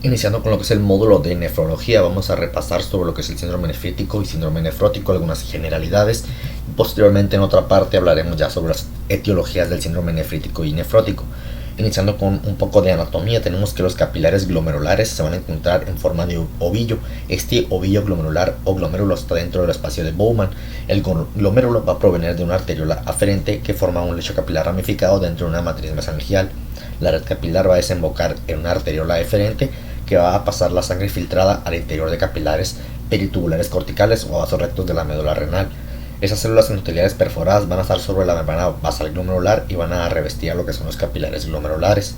Iniciando con lo que es el módulo de nefrología, vamos a repasar sobre lo que es el síndrome nefrítico y síndrome nefrótico, algunas generalidades. Posteriormente, en otra parte, hablaremos ya sobre las etiologías del síndrome nefrítico y nefrótico. Iniciando con un poco de anatomía, tenemos que los capilares glomerulares se van a encontrar en forma de ovillo. Este ovillo glomerular o glomérulo está dentro del espacio de Bowman. El glomérulo va a provenir de una arteriola aferente que forma un lecho capilar ramificado dentro de una matriz mesangial. La red capilar va a desembocar en una arteriola eferente que va a pasar la sangre filtrada al interior de capilares peritubulares corticales o vasos rectos de la médula renal. Esas células endoteliales perforadas van a estar sobre la membrana basal glomerular y van a revestir a lo que son los capilares glomerulares.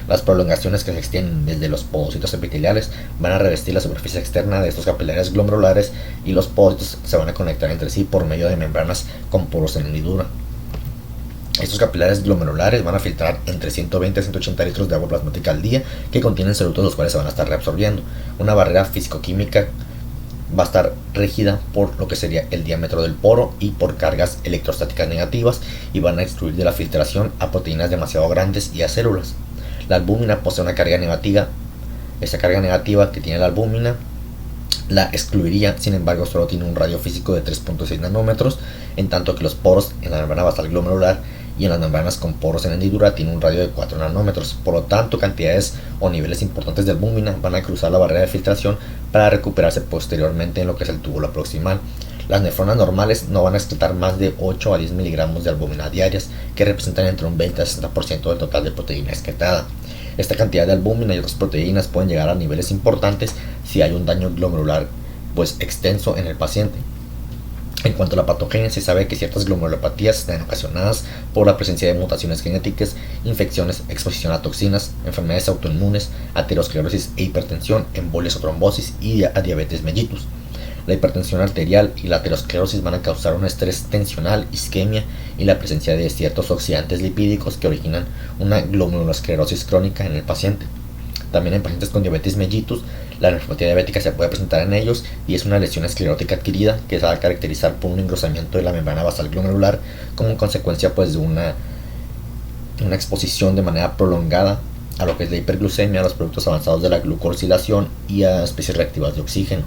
Las prolongaciones que se extienden desde los podocitos epiteliales van a revestir la superficie externa de estos capilares glomerulares y los podocitos se van a conectar entre sí por medio de membranas con poros en hendidura. Estos capilares glomerulares van a filtrar entre 120 y 180 litros de agua plasmática al día que contienen solutos los cuales se van a estar reabsorbiendo. Una barrera físico-química va a estar regida por lo que sería el diámetro del poro y por cargas electrostáticas negativas y van a excluir de la filtración a proteínas demasiado grandes y a células. La albúmina posee una carga negativa. Esta carga negativa que tiene la albúmina la excluiría, sin embargo solo tiene un radio físico de 3.6 nanómetros, en tanto que los poros en la membrana basal glomerular y en las membranas con poros en hendidura tienen un radio de 4 nanómetros. Por lo tanto, cantidades o niveles importantes de albúmina van a cruzar la barrera de filtración para recuperarse posteriormente en lo que es el túbulo proximal. Las nefronas normales no van a excretar más de 8 a 10 miligramos de albúmina diarias, que representan entre un 20 a 60% del total de proteína excretada. Esta cantidad de albúmina y otras proteínas pueden llegar a niveles importantes si hay un daño glomerular extenso en el paciente. En cuanto a la patogenia, se sabe que ciertas glomerulopatías están ocasionadas por la presencia de mutaciones genéticas, infecciones, exposición a toxinas, enfermedades autoinmunes, aterosclerosis e hipertensión, embolias o trombosis y a diabetes mellitus. La hipertensión arterial y la aterosclerosis van a causar un estrés tensional, isquemia y la presencia de ciertos oxidantes lipídicos que originan una glomerulosclerosis crónica en el paciente. También en pacientes con diabetes mellitus, la nefropatía diabética se puede presentar en ellos y es una lesión esclerótica adquirida que se va a caracterizar por un engrosamiento de la membrana basal glomerular como consecuencia de una exposición de manera prolongada a lo que es la hiperglucemia, a los productos avanzados de la glucosilación y a especies reactivas de oxígeno.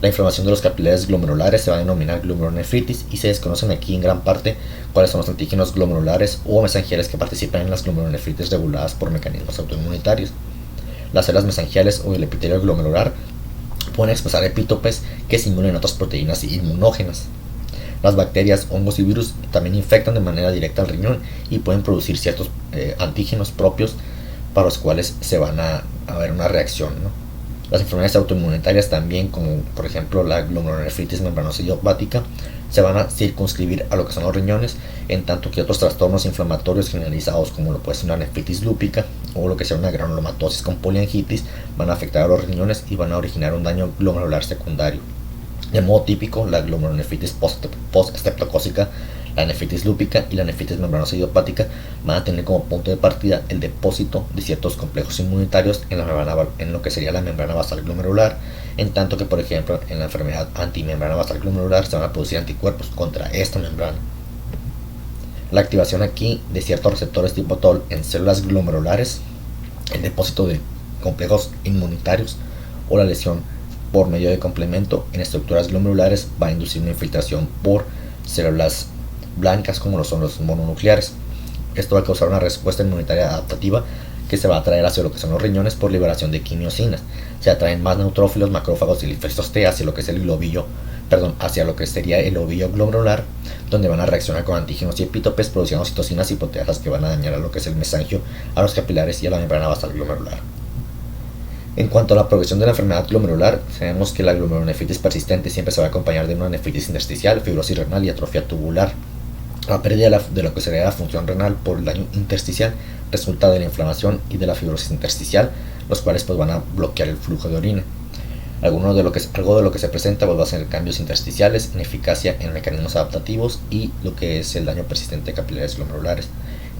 La inflamación de los capilares glomerulares se va a denominar glomerulonefritis y se desconocen aquí en gran parte cuáles son los antígenos glomerulares o mesangiales que participan en las glomerulonefritis reguladas por mecanismos autoinmunitarios. Las células mesangiales o el epitelio glomerular pueden expresar epítopes que simulan otras proteínas inmunógenas. Las bacterias, hongos y virus también infectan de manera directa al riñón y pueden producir ciertos antígenos propios para los cuales se van a ver una reacción, ¿no? Las enfermedades autoinmunitarias también, como por ejemplo la glomerulonefritis membranosa idiopática, se van a circunscribir a lo que son los riñones, en tanto que otros trastornos inflamatorios generalizados, como lo puede ser una nefritis lúpica o lo que sea una granulomatosis con poliangitis, van a afectar a los riñones y van a originar un daño glomerular secundario. De modo típico, la glomerulonefritis post-estreptocócica, la nefritis lúpica y la nefritis membranosa idiopática van a tener como punto de partida el depósito de ciertos complejos inmunitarios en lo que sería la membrana basal glomerular, en tanto que por ejemplo en la enfermedad antimembrana basal glomerular se van a producir anticuerpos contra esta membrana. La activación aquí de ciertos receptores tipo TOL en células glomerulares, el depósito de complejos inmunitarios o la lesión por medio de complemento en estructuras glomerulares va a inducir una infiltración por células blancas como lo son los mononucleares. Esto va a causar una respuesta inmunitaria adaptativa que se va a atraer hacia lo que son los riñones por liberación de quimiosinas. Se atraen más neutrófilos, macrófagos y linfocitos T hacia lo que es hacia lo que sería el ovillo glomerular, donde van a reaccionar con antígenos y epítopes produciendo citocinas y proteasas que van a dañar a lo que es el mesangio, a los capilares y a la membrana basal glomerular. En cuanto a la progresión de la enfermedad glomerular, sabemos que la glomerulonefritis persistente siempre se va a acompañar de una nefritis intersticial, fibrosis renal y atrofia tubular. La pérdida de lo que sería la función renal por el daño intersticial resulta de la inflamación y de la fibrosis intersticial, los cuales van a bloquear el flujo de orina. Algo de lo que se presenta va a ser cambios intersticiales, ineficacia en mecanismos adaptativos y lo que es el daño persistente de capilares glomerulares.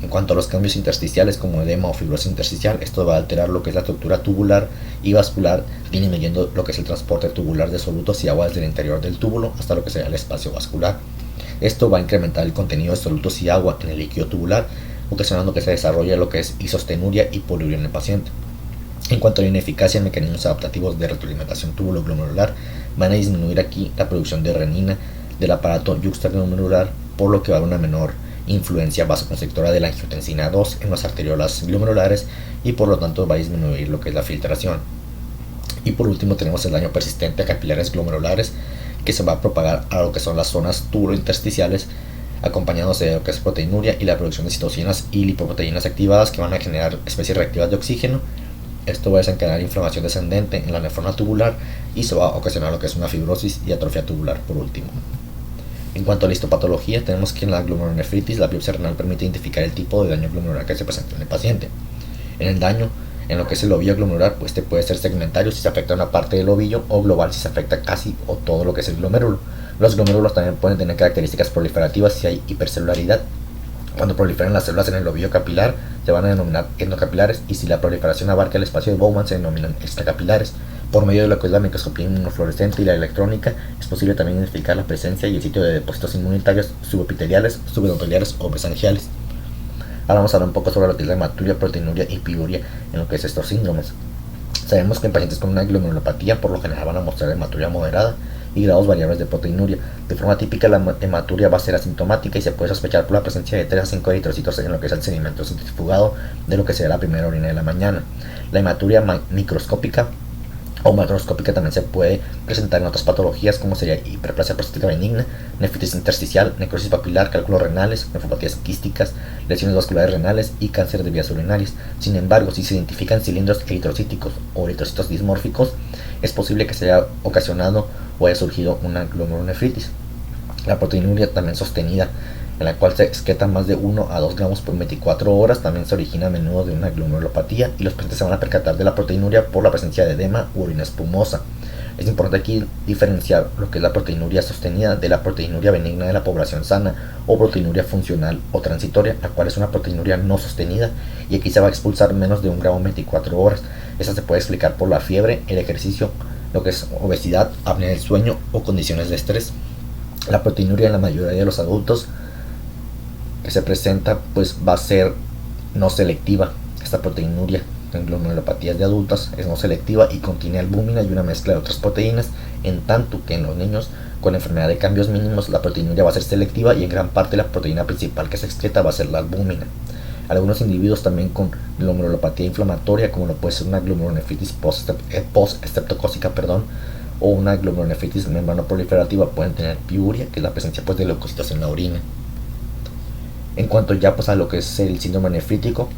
En cuanto a los cambios intersticiales como edema o fibrosis intersticial, esto va a alterar lo que es la estructura tubular y vascular, disminuyendo lo que es el transporte tubular de solutos y agua desde el interior del túbulo hasta lo que sería el espacio vascular. Esto va a incrementar el contenido de solutos y agua en el líquido tubular, ocasionando que se desarrolle lo que es isostenuria y poliuria en el paciente. En cuanto a la ineficacia de mecanismos adaptativos de retroalimentación túbulo-glomerular, van a disminuir aquí la producción de renina del aparato yuxtaglomerular, por lo que va a haber una menor influencia vasoconstrictora de la angiotensina 2 en las arteriolas glomerulares y por lo tanto va a disminuir lo que es la filtración. Y por último tenemos el daño persistente a capilares glomerulares, que se va a propagar a lo que son las zonas tubulointersticiales, acompañándose de lo que es proteinuria y la producción de citocinas y lipoproteínas activadas que van a generar especies reactivas de oxígeno. Esto va a desencadenar inflamación descendente en la nefrona tubular y se va a ocasionar lo que es una fibrosis y atrofia tubular por último. En cuanto a la histopatología, tenemos que en la glomerulonefritis la biopsia renal permite identificar el tipo de daño glomerular que se presenta en el paciente. En el daño en lo que es el ovillo glomerular, pues este puede ser segmentario si se afecta una parte del ovillo o global si se afecta casi o todo lo que es el glomérulo. Los glomérulos también pueden tener características proliferativas si hay hipercelularidad. Cuando proliferan las células en el ovillo capilar se van a denominar endocapilares, y si la proliferación abarca el espacio de Bowman se denominan extracapilares. Por medio de lo que es la microscopía inmunofluorescente y la electrónica es posible también identificar la presencia y el sitio de depósitos inmunitarios subepiteliales, subendoteliales o mesangiales. Ahora vamos a hablar un poco sobre lo que es la hematuria, proteinuria y piuria en lo que es estos síndromes. Sabemos que en pacientes con una glomerulopatía por lo general van a mostrar hematuria moderada y grados variables de proteinuria. De forma típica la hematuria va a ser asintomática y se puede sospechar por la presencia de 3 a 5 eritrocitos en lo que es el sedimento centrifugado de lo que será la primera orina de la mañana. La hematuria microscópica o macroscópica también se puede presentar en otras patologías como sería hiperplasia prostática benigna, nefritis intersticial, necrosis papilar, cálculos renales, nefropatías quísticas, lesiones vasculares renales y cáncer de vías urinarias. Sin embargo, si se identifican cilindros eritrocíticos o eritrocitos dismórficos, es posible que se haya ocasionado o haya surgido una glomerulonefritis. La proteinuria también sostenida, en la cual se excreta más de 1 a 2 gramos por 24 horas, también se origina a menudo de una glomerulopatía y los pacientes se van a percatar de la proteinuria por la presencia de edema u orina espumosa. Es importante aquí diferenciar lo que es la proteinuria sostenida de la proteinuria benigna de la población sana o proteinuria funcional o transitoria, la cual es una proteinuria no sostenida y aquí se va a expulsar menos de 1 gramo en 24 horas. Esta se puede explicar por la fiebre, el ejercicio, lo que es obesidad, apnea del sueño o condiciones de estrés. La proteinuria en la mayoría de los adultos que se presenta pues va a ser no selectiva. Esta proteinuria en glomerulopatías de adultas es no selectiva y contiene albúmina y una mezcla de otras proteínas, en tanto que en los niños con enfermedad de cambios mínimos la proteinuria va a ser selectiva y en gran parte la proteína principal que se excreta va a ser la albúmina. Algunos individuos también con glomerulopatía inflamatoria, como lo puede ser una glomerulonefritis post-estreptocócica, o una glomerulonefritis membranoproliferativa, pueden tener piuria, que es la presencia pues de leucocitos en la orina. En cuanto ya pues a lo que es el síndrome nefrítico,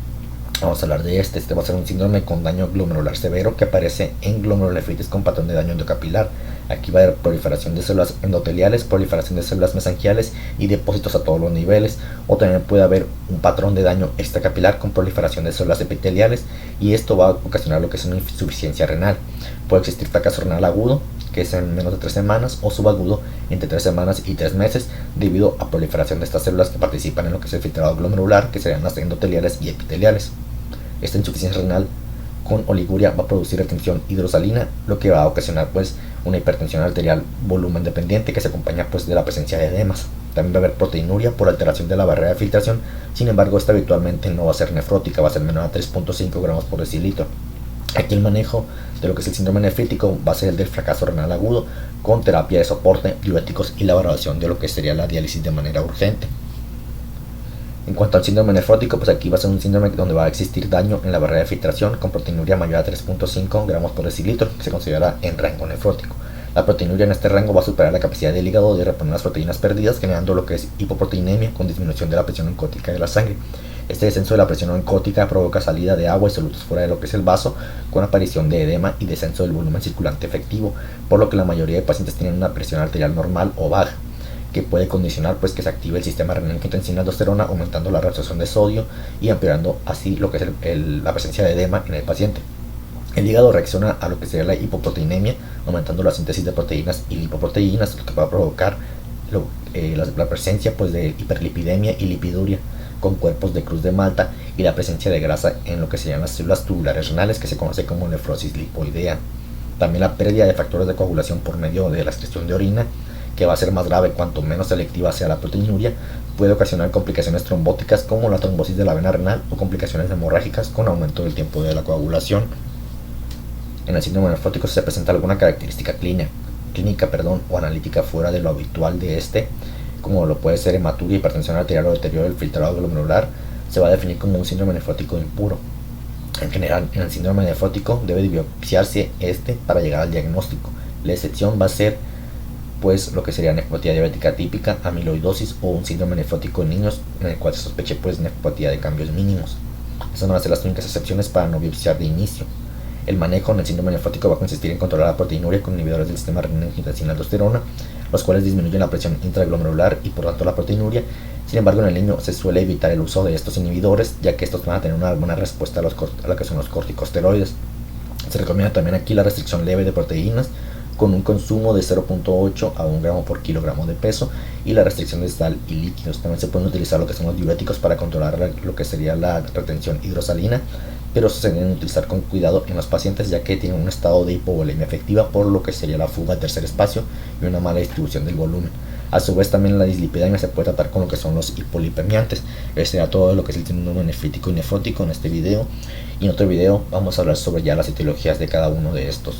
vamos a hablar de este va a ser un síndrome con daño glomerular severo que aparece en glomerulonefritis con patrón de daño endocapilar. Aquí va a haber proliferación de células endoteliales, proliferación de células mesangiales y depósitos a todos los niveles, o también puede haber un patrón de daño extracapilar con proliferación de células epiteliales, y esto va a ocasionar lo que es una insuficiencia renal. Puede existir fracaso renal agudo, que es en menos de 3 semanas, o subagudo entre 3 semanas y 3 meses, debido a proliferación de estas células que participan en lo que es el filtrado glomerular, que serían las endoteliales y epiteliales. Esta insuficiencia renal con oliguria va a producir retención hidrosalina, lo que va a ocasionar pues una hipertensión arterial volumen dependiente que se acompaña pues de la presencia de edemas. También va a haber proteinuria por alteración de la barrera de filtración, sin embargo esta habitualmente no va a ser nefrótica, va a ser menor a 3.5 gramos por decilitro. Aquí el manejo de lo que es el síndrome nefrítico va a ser el del fracaso renal agudo, con terapia de soporte, diuréticos y la valoración de lo que sería la diálisis de manera urgente. En cuanto al síndrome nefrótico, pues aquí va a ser un síndrome donde va a existir daño en la barrera de filtración con proteinuria mayor a 3.5 gramos por decilitro, que se considera en rango nefrótico. La proteinuria en este rango va a superar la capacidad del hígado de reponer las proteínas perdidas, generando lo que es hipoproteinemia con disminución de la presión oncótica de la sangre. Este descenso de la presión oncótica provoca salida de agua y solutos fuera de lo que es el vaso, con aparición de edema y descenso del volumen circulante efectivo, por lo que la mayoría de pacientes tienen una presión arterial normal o baja, que puede condicionar pues que se active el sistema renina-angiotensina aldosterona, aumentando la reabsorción de sodio y empeorando así lo que es la presencia de edema en el paciente. El hígado reacciona a lo que sería la hipoproteinemia, aumentando la síntesis de proteínas y lipoproteínas, lo que va a provocar la presencia pues de hiperlipidemia y lipiduria con cuerpos de cruz de Malta y la presencia de grasa en lo que se llaman las células tubulares renales, que se conoce como nefrosis lipoidea. También la pérdida de factores de coagulación por medio de la excreción de orina, que va a ser más grave cuanto menos selectiva sea la proteinuria, puede ocasionar complicaciones trombóticas como la trombosis de la vena renal o complicaciones hemorrágicas con aumento del tiempo de la coagulación. En el síndrome nefrótico se presenta alguna característica clínica o analítica fuera de lo habitual de este, como lo puede ser hematuria, hipertensión arterial o deterioro del filtrado glomerular, se va a definir como un síndrome nefrótico impuro. En general, en el síndrome nefrótico debe de biopsiarse este para llegar al diagnóstico. La excepción va a ser pues lo que sería nefropatía diabética típica, amiloidosis o un síndrome nefrótico en niños en el cual se sospeche pues nefropatía de cambios mínimos. Esas van a ser las únicas excepciones para no biopsiar de inicio. El manejo en el síndrome nefrótico va a consistir en controlar la proteinuria con inhibidores del sistema renina-angiotensina-aldosterona, los cuales disminuyen la presión intraglomerular y por tanto la proteinuria. Sin embargo, en el niño se suele evitar el uso de estos inhibidores, ya que estos van a tener una buena respuesta a lo que son los corticosteroides. Se recomienda también aquí la restricción leve de proteínas, con un consumo de 0.8 a 1 gramo por kilogramo de peso, y la restricción de sal y líquidos. También se pueden utilizar lo que son los diuréticos para controlar lo que sería la retención hidrosalina, pero se deben utilizar con cuidado en los pacientes ya que tienen un estado de hipovolemia efectiva por lo que sería la fuga al tercer espacio y una mala distribución del volumen. A su vez también la dislipidemia se puede tratar con lo que son los hipolipemiantes. Este era todo lo que es el síndrome nefrítico y nefrótico en este video, y en otro video vamos a hablar sobre ya las etiologías de cada uno de estos.